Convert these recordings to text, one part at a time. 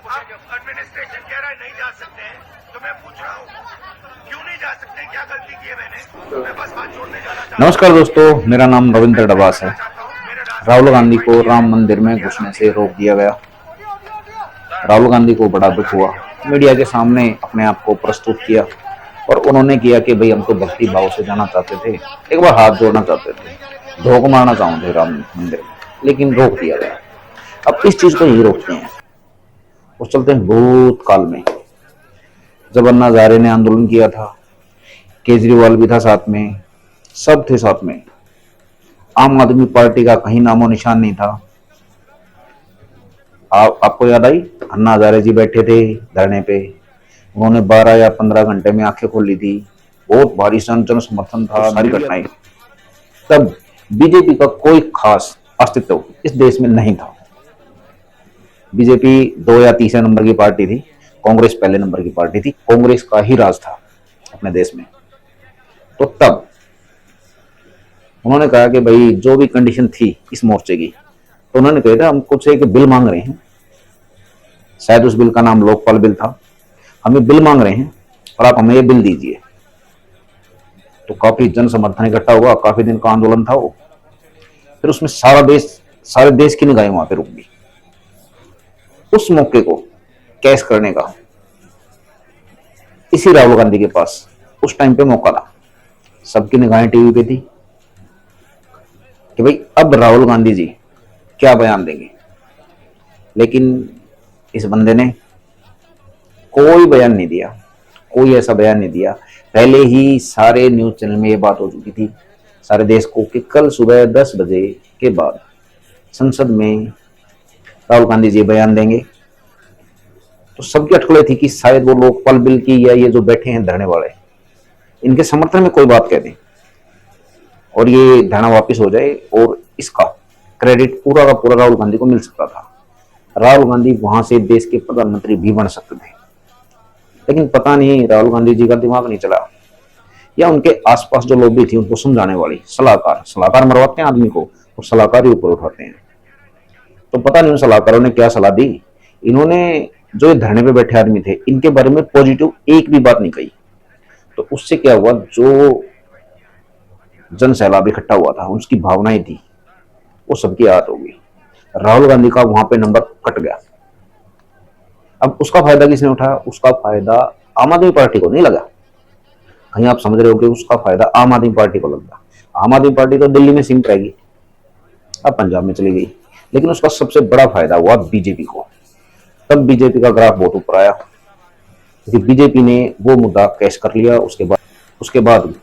Administration कह रहा है नहीं जा सकते हैं, तो मैं पूछ रहा हूँ क्यों नहीं जा सकते, क्या गलती की है मैंने? तो मैं बस हाथ जोड़ने जाना चाहता हूं। नमस्कार दोस्तों, मेरा नाम रविंद्र डबास है। राहुल गांधी को राम मंदिर में घुसने से रोक दिया गया। राहुल गांधी को बड़ा दुख हुआ। मीडिया के सामने अपने आप को प्रस्तुत किया और उन्होंने किया कि भाई हम तो भक्ति भाव से जाना चाहते थे, एक बार हाथ जोड़ना चाहते थे, धोख मारना चाहते थे राम मंदिर में, लेकिन रोक दिया गया। अब इस चीज को यही रोकते हैं। वो चलते हैं भूतकाल में, जब अन्ना हजारे ने आंदोलन किया था, केजरीवाल भी था साथ में, सब थे साथ में। आम आदमी पार्टी का कहीं नामो निशान नहीं था। आपको याद आई, अन्ना हजारे जी बैठे थे धरने पे, उन्होंने 12 या 15 घंटे में आंखें खोल ली थी। बहुत भारी जन समर्थन था, सारी घटनाएं। तब बीजेपी का कोई खास अस्तित्व इस देश में नहीं था। बीजेपी 2 या 3 नंबर की पार्टी थी, कांग्रेस पहले नंबर की पार्टी थी। कांग्रेस का ही राज था अपने देश में। तो तब उन्होंने कहा कि भाई जो भी कंडीशन थी इस मोर्चे की, तो उन्होंने कहा था हम कुछ एक बिल मांग रहे हैं, शायद उस बिल का नाम लोकपाल बिल था। हमें बिल मांग रहे हैं और आप हमें ये बिल दीजिए। तो काफी जन समर्थन इकट्ठा हुआ, काफी दिन का आंदोलन था वो। फिर उसमें सारे देश की निगाहें वहां पे रुक गई। उस मौके को कैश करने का इसी राहुल गांधी के पास उस टाइम पे मौका था। सबकी निगाहें टीवी पे थी कि भाई अब राहुल गांधी जी क्या बयान देंगे। लेकिन इस बंदे ने कोई बयान नहीं दिया, कोई ऐसा बयान नहीं दिया। पहले ही सारे न्यूज चैनल में ये बात हो चुकी थी सारे देश को कि कल सुबह 10 बजे के बाद संसद में राहुल गांधी जी बयान देंगे। तो सबकी अटकलें थी कि शायद वो लोकपाल बिल की या ये जो बैठे हैं धरने वाले, इनके समर्थन में कोई बात कह दें और ये धरना वापस हो जाए और इसका क्रेडिट पूरा का पूरा राहुल गांधी को मिल सकता था। राहुल गांधी वहां से देश के प्रधानमंत्री भी बन सकते थे। लेकिन पता नहीं राहुल गांधी जी का दिमाग नहीं चला, या उनके आसपास जो लोग भी थी उनको समझाने वाली सलाहकार मरवाते हैं आदमी को और सलाहकार ही ऊपर उठाते हैं। तो पता नहीं उन सलाहकारों ने क्या सलाह दी। इन्होंने जो ये धरने पे बैठे आदमी थे इनके बारे में पॉजिटिव एक भी बात नहीं कही। तो उससे क्या हुआ, जो जन सैलाब इकट्ठा हुआ था, उसकी भावनाएं थी, वो सबकी आहत हो गई। राहुल गांधी का वहां पे नंबर कट गया। अब उसका फायदा किसने उठाया? उसका फायदा आम आदमी पार्टी को नहीं लगा। कहीं आप समझ रहे हो कि उसका फायदा आम आदमी पार्टी को लगा। आम आदमी पार्टी तो दिल्ली में सिमट रहेगी, अब पंजाब में चली गई। लेकिन उसका सबसे बड़ा फायदा हुआ बीजेपी को। तब बीजेपी का ग्राफ बहुत ऊपर आया क्योंकि बीजेपी ने वो मुद्दा कैश कर लिया। उसके बाद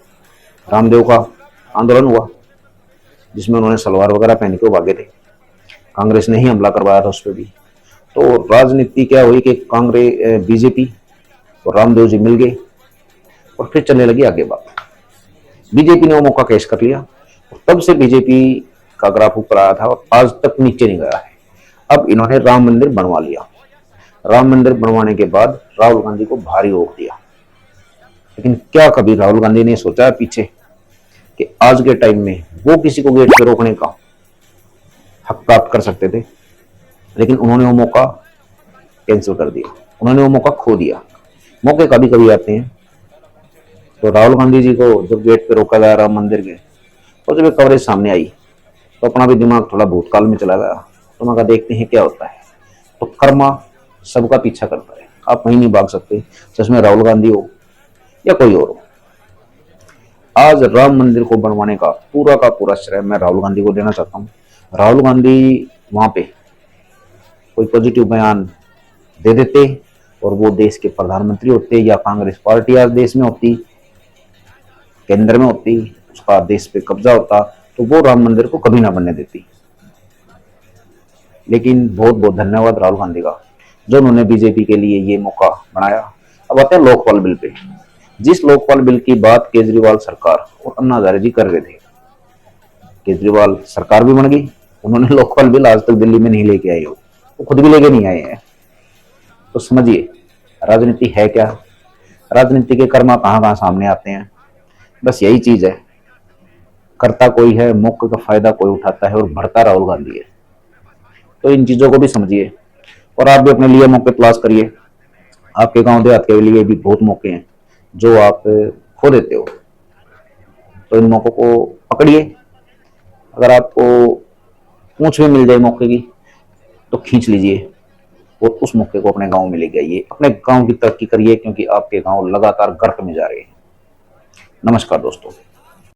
रामदेव का आंदोलन हुआ जिसमें उन्होंने सलवार वगैरह पहन के भागे थे। कांग्रेस ने ही हमला करवाया था उस पर भी। तो राजनीति क्या हुई कि कांग्रेस बीजेपी और रामदेव जी मिल गए और फिर चलने लगी आगे बात। बीजेपी ने वो मौका कैश कर लिया और तब से बीजेपी का ग्राफ ऊपर आया था और आज तक नीचे नहीं गया है। अब इन्होंने राम मंदिर बनवा लिया। राम मंदिर बनवाने के बाद राहुल गांधी को भारी रोक दिया। लेकिन क्या कभी राहुल गांधी ने सोचा पीछे कि आज के टाइम में वो किसी को गेट पे रोकने का हक प्राप्त कर सकते थे? लेकिन उन्होंने वो मौका कैंसिल कर दिया, उन्होंने वो मौका खो दिया। मौके कभी कभी आते हैं। तो राहुल गांधी जी को जब गेट पे रोका गया राम मंदिर के, तो जब कवरेज सामने आई तो अपना भी दिमाग थोड़ा भूतकाल में चला गया। तो मैं कहा देखते हैं क्या होता है। तो कर्मा सबका पीछा करता है, आप कहीं नहीं भाग सकते, जिसमें राहुल गांधी हो या कोई और हो। आज राम मंदिर को बनवाने का पूरा श्रेय मैं राहुल गांधी को देना चाहता हूँ। राहुल गांधी वहां पे कोई पॉजिटिव बयान दे देते और वो देश के प्रधानमंत्री होते, या कांग्रेस पार्टी आज देश में होती, केंद्र में होती, उसका देश पे कब्जा होता, तो वो राम मंदिर को कभी ना बनने देती। लेकिन बहुत बहुत धन्यवाद राहुल गांधी का, जो उन्होंने बीजेपी के लिए ये मौका बनाया। अब आते हैं लोकपाल बिल पे। जिस लोकपाल बिल की बात केजरीवाल सरकार और अन्ना हजारे जी कर रहे थे, केजरीवाल सरकार भी बन गई, उन्होंने लोकपाल बिल आज तक दिल्ली में नहीं लेके आए, वो खुद भी लेके नहीं आए हैं। तो समझिए राजनीति है क्या, राजनीति के कर्मा कहां कहां सामने आते हैं। बस यही चीज है, करता कोई है, मौके का फायदा कोई उठाता है और बढ़ता राहुल गांधी है। तो इन चीजों को भी समझिए और आप भी अपने लिए मौके तलाश करिए। आपके गांव देहात के लिए भी बहुत मौके हैं जो आप खो देते हो, तो इन मौकों को पकड़िए। अगर आपको पूंछ भी मिल जाए मौके की तो खींच लीजिए और उस मौके को अपने गांव में लेके आइए, अपने गांव की तरक्की करिए, क्योंकि आपके गांव लगातार गर्क में जा रहे हैं। नमस्कार दोस्तों।